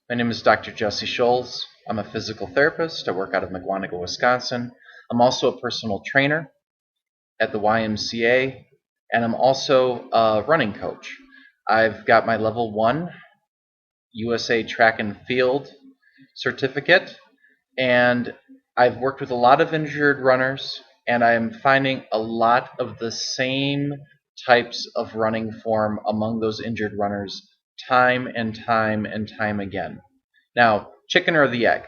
My name is Dr. Jesse Scholes. I'm a physical therapist. I work out of McWanago, Wisconsin. I'm also a personal trainer at the YMCA, and I'm also a running coach. I've got my level 1 USA track and field certificate, and I've worked with a lot of injured runners, and I'm finding a lot of the same types of running form among those injured runners time and time and time again. Now, chicken or the egg?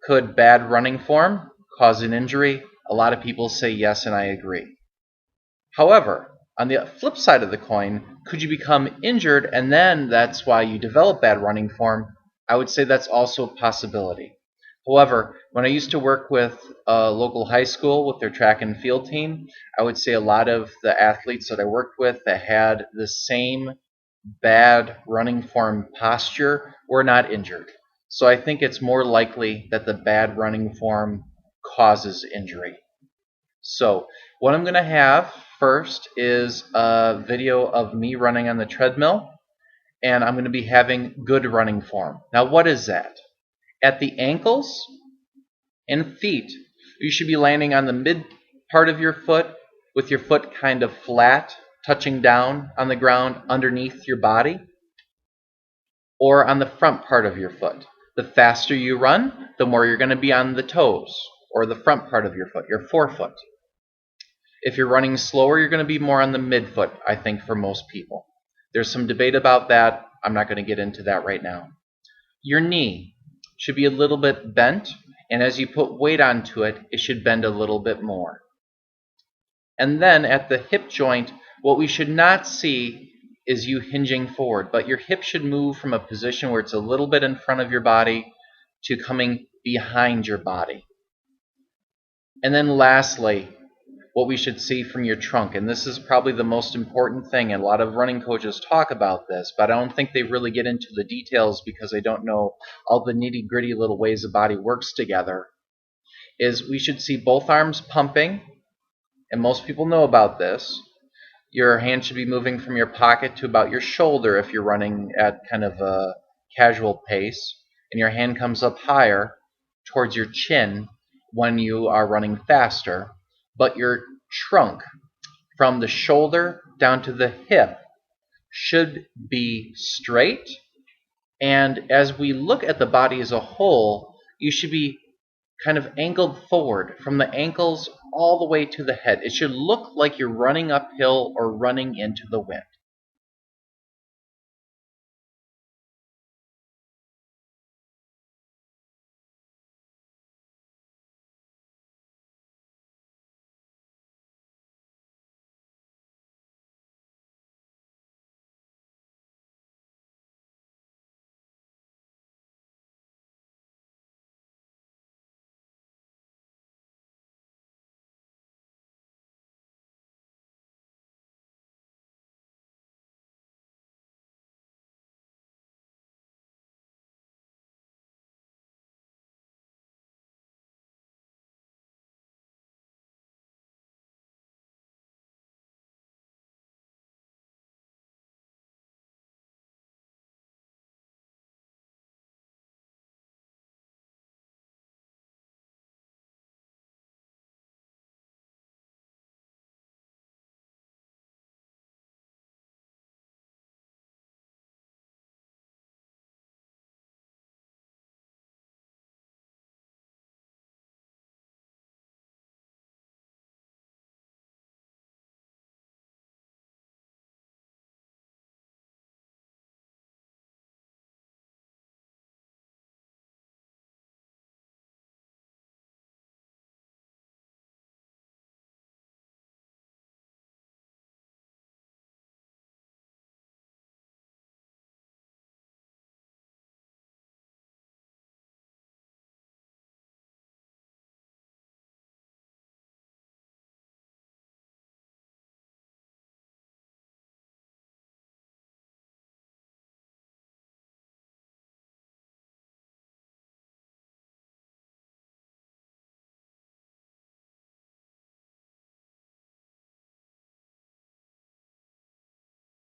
Could bad running form cause an injury? A lot of people say yes, and I agree. However, on the flip side of the coin, could you become injured and then that's why you develop bad running form? I would say that's also a possibility. However, when I used to work with a local high school with their track and field team, I would say a lot of the athletes that I worked with that had the same bad running form posture were not injured. So I think it's more likely that the bad running form causes injury. So what I'm going to have first is a video of me running on the treadmill, and I'm going to be having good running form. Now what is that? At the ankles and feet, you should be landing on the mid part of your foot with your foot kind of flat, touching down on the ground underneath your body, or on the front part of your foot. The faster you run, the more you're going to be on the toes, or the front part of your foot, your forefoot. If you're running slower, you're going to be more on the midfoot, I think, for most people. There's some debate about that. I'm not going to get into that right now. Your knee should be a little bit bent, and as you put weight onto it, it should bend a little bit more. And then at the hip joint, what we should not see is you hinging forward, but your hip should move from a position where it's a little bit in front of your body to coming behind your body. And then lastly, what we should see from your trunk, and this is probably the most important thing, and a lot of running coaches talk about this, but I don't think they really get into the details because they don't know all the nitty-gritty little ways the body works together, is we should see both arms pumping, and most people know about this. Your hand should be moving from your pocket to about your shoulder if you're running at kind of a casual pace, and your hand comes up higher towards your chin when you are running faster, but your trunk from the shoulder down to the hip should be straight, and as we look at the body as a whole, you should be kind of angled forward from the ankles all the way to the head. It should look like you're running uphill or running into the wind.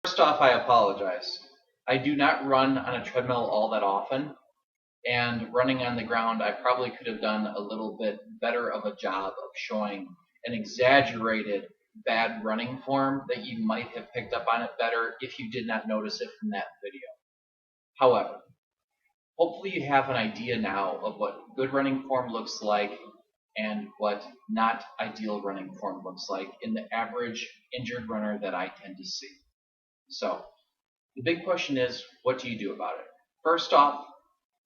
First off, I apologize. I do not run on a treadmill all that often. And running on the ground, I probably could have done a little bit better of a job of showing an exaggerated bad running form that you might have picked up on it better if you did not notice it from that video. However, hopefully you have an idea now of what good running form looks like and what not ideal running form looks like in the average injured runner that I tend to see. So the big question is, what do you do about it? First off,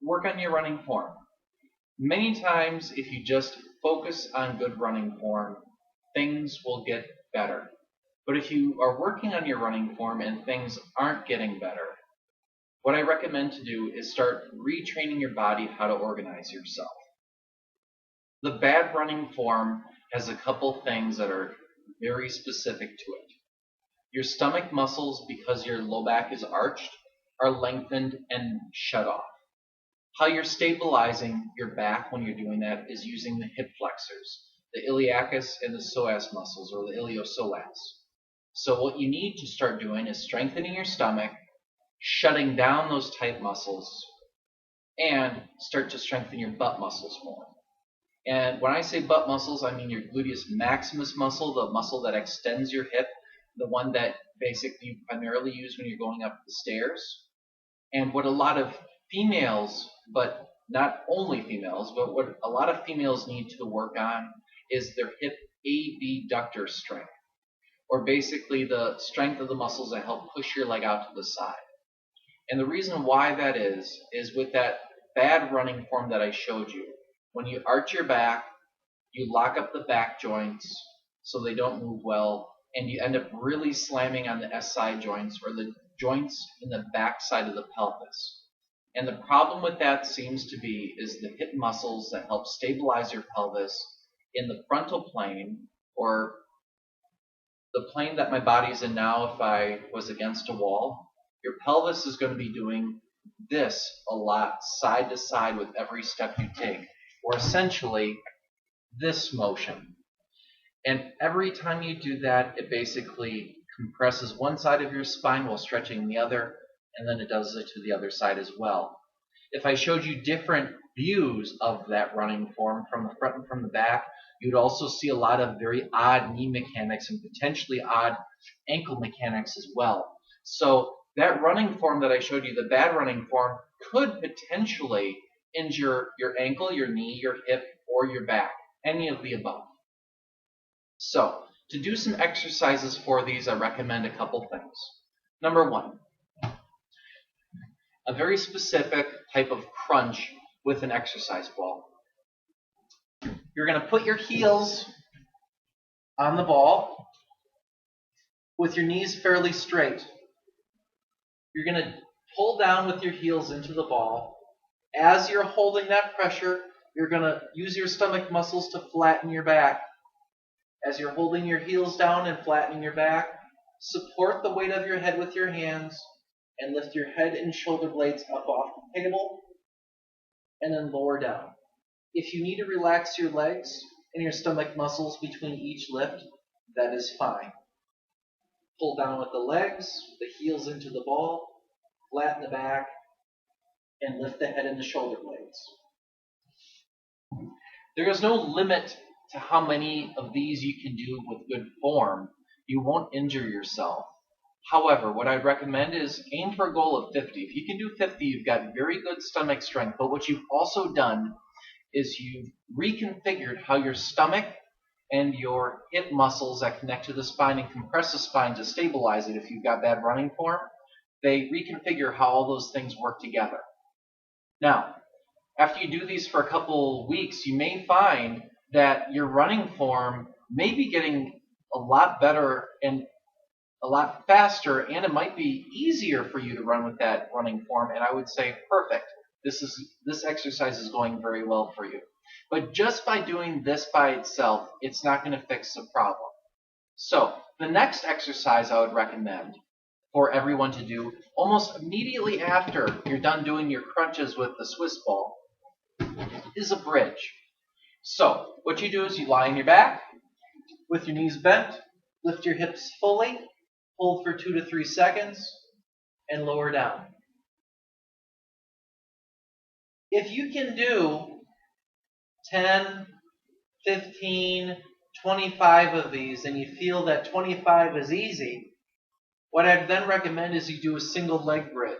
work on your running form. Many times, if you just focus on good running form, things will get better. But if you are working on your running form and things aren't getting better, what I recommend to do is start retraining your body how to organize yourself. The bad running form has a couple things that are very specific to it. Your stomach muscles, because your low back is arched, are lengthened and shut off. How you're stabilizing your back when you're doing that is using the hip flexors, the iliacus and the psoas muscles, or the iliopsoas. So what you need to start doing is strengthening your stomach, shutting down those tight muscles, and start to strengthen your butt muscles more. And when I say butt muscles, I mean your gluteus maximus muscle, the muscle that extends your hip, the one that basically you primarily use when you're going up the stairs. And what a lot of females, but not only females, but what a lot of females need to work on is their hip abductor strength, or basically the strength of the muscles that help push your leg out to the side. And the reason why that is with that bad running form that I showed you. When you arch your back, you lock up the back joints so they don't move well, and you end up really slamming on the SI joints, or the joints in the back side of the pelvis. And the problem with that seems to be is the hip muscles that help stabilize your pelvis in the frontal plane, or the plane that my body's in now if I was against a wall. Your pelvis is going to be doing this a lot, side to side with every step you take, or essentially this motion. And every time you do that, it basically compresses one side of your spine while stretching the other, and then it does it to the other side as well. If I showed you different views of that running form from the front and from the back, you'd also see a lot of very odd knee mechanics and potentially odd ankle mechanics as well. So that running form that I showed you, the bad running form, could potentially injure your ankle, your knee, your hip, or your back, any of the above. So to do some exercises for these, I recommend a couple things. Number one, a very specific type of crunch with an exercise ball. You're going to put your heels on the ball with your knees fairly straight. You're going to pull down with your heels into the ball. As you're holding that pressure, you're going to use your stomach muscles to flatten your back. As you're holding your heels down and flattening your back, support the weight of your head with your hands and lift your head and shoulder blades up off the table and then lower down. If you need to relax your legs and your stomach muscles between each lift, that is fine. Pull down with the legs, the heels into the ball, flatten the back, and lift the head and the shoulder blades. There is no limit to how many of these you can do with good form. You won't injure yourself. However, what I'd recommend is aim for a goal of 50. If you can do 50, you've got very good stomach strength. But what you've also done is you've reconfigured how your stomach and your hip muscles that connect to the spine and compress the spine to stabilize it if you've got bad running form, they reconfigure how all those things work together. Now, after you do these for a couple weeks, you may find that your running form may be getting a lot better and a lot faster, and it might be easier for you to run with that running form, and I would say perfect. This exercise is going very well for you. But just by doing this by itself, it's not going to fix the problem. So the next exercise I would recommend for everyone to do almost immediately after you're done doing your crunches with the Swiss ball is a bridge. So what you do is you lie on your back with your knees bent, lift your hips fully, hold for 2 to 3 seconds, and lower down. If you can do 10, 15, 25 of these, and you feel that 25 is easy, what I'd then recommend is you do a single leg bridge.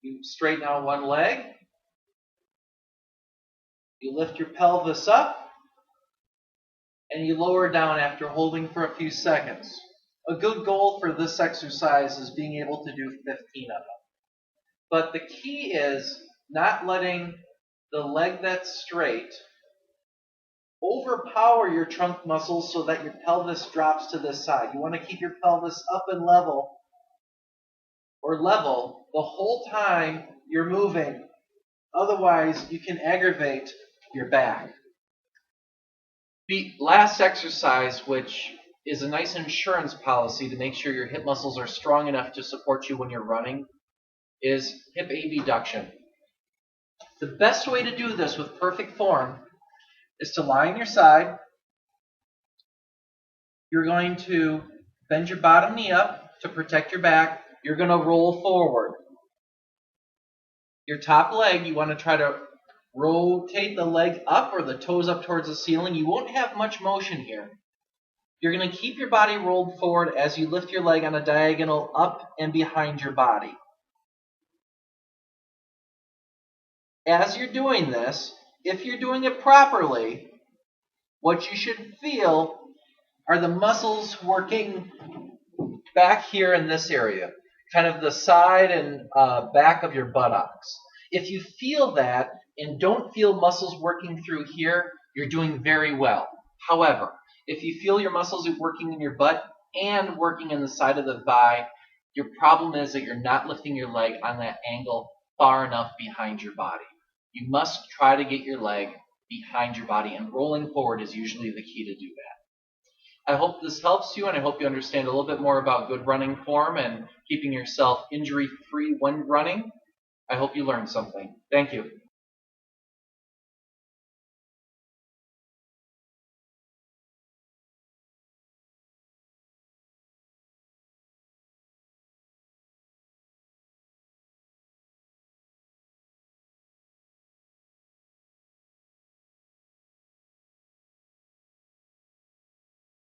You straighten out one leg, you lift your pelvis up, and you lower down after holding for a few seconds. A good goal for this exercise is being able to do 15 of them. But the key is not letting the leg that's straight overpower your trunk muscles so that your pelvis drops to the side. You want to keep your pelvis up and level the whole time you're moving. Otherwise, you can aggravate your back. The last exercise, which is a nice insurance policy to make sure your hip muscles are strong enough to support you when you're running, is hip abduction. The best way to do this with perfect form is to lie on your side. You're going to bend your bottom knee up to protect your back. You're going to roll forward. Your top leg, you want to try to rotate the leg up or the toes up towards the ceiling. You won't have much motion here. You're going to keep your body rolled forward as you lift your leg on a diagonal up and behind your body. As you're doing this, if you're doing it properly, what you should feel are the muscles working back here in this area, kind of the side and back of your buttocks. If you feel that and don't feel muscles working through here, you're doing very well. However, if you feel your muscles are working in your butt and working in the side of the thigh, your problem is that you're not lifting your leg on that angle far enough behind your body. You must try to get your leg behind your body, and rolling forward is usually the key to do that. I hope this helps you, and I hope you understand a little bit more about good running form and keeping yourself injury-free when running. I hope you learned something. Thank you.